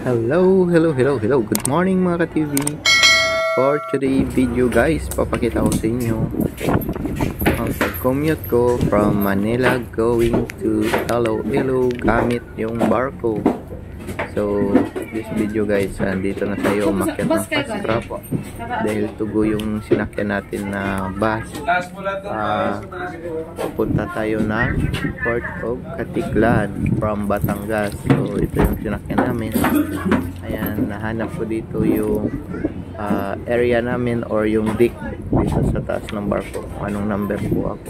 Hello. Good morning mga ka-TV. For today video guys, papakita ko sa inyo ang pag-commute ko from Manila going to Iloilo gamit yung barko. So, this video guys, dito na tayo umakyat ng fast trap dahil tugo yung sinakyan natin na bus. Pupunta tayo ng Port of Katiklan from Batangas. So, ito yung sinakyan namin. Ayan, nahanap ko dito yung area namin or yung deck dito sa taas ng barko. Anong number po ako.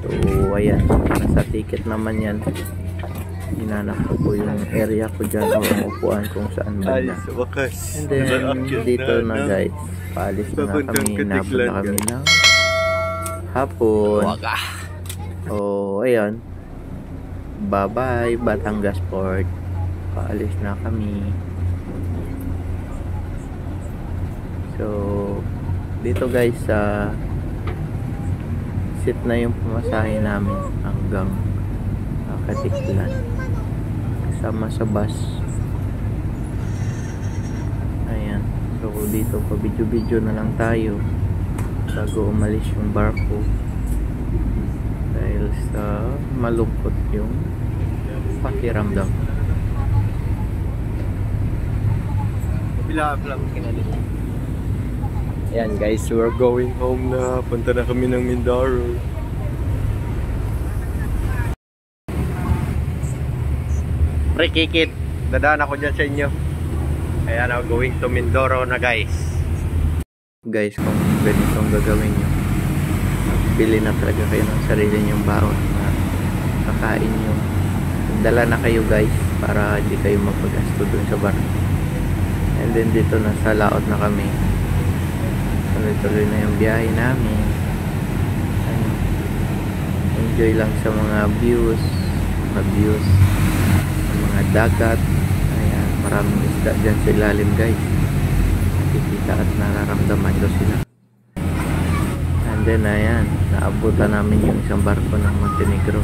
So, ayan, nasa ticket naman yan. Hinanap ko po yung area ko dyan o ang upuan kung saan banda. And then dito na guys, paalis na kami, nabot na kami ng hapon. O ayun, bye bye Batangas Port, paalis na kami. So dito guys, sit na yung pumasahe namin hanggang Katiklan kasama sa bus. Ayan, so dito pa video na lang tayo bago umalis yung barko dahil sa malungkot yung pakiramdam. Ayan guys, we're going home na. Punta na kami ng Mindoro. Kikit, dadaan ako dyan sa inyo. Ayan, I'm going to Mindoro na guys. Guys, kung ganitong gagawin nyo, bili na talaga kayo ng sarili nyong baon na kakain nyo. Dala na kayo guys para hindi kayo magpagasto dun sa bar. And then dito na sa laot na kami. Tuloy-tuloy na yung biyahe namin. Ayan. Enjoy lang sa mga views, mga dagat. Ayan, maraming isda dyan sa ilalim guys, nakikita at nararamdaman ko sila. And then ayan, naabutan namin yung isang barko ng Montenegro.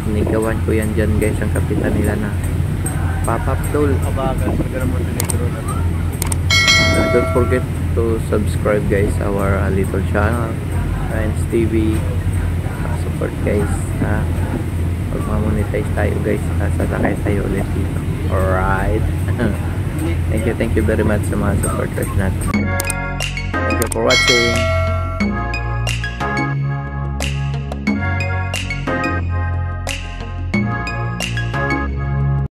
Sinigawan ko yan dyan guys, ang kapitan nila na Papa Abdul. Don't forget to subscribe guys our little channel, Ryan's TV. Support guys, mag-monetize tayo guys, sasakay tayo ulit dito. Alright. Thank you very much sa mga supporters natin. Thank you for watching.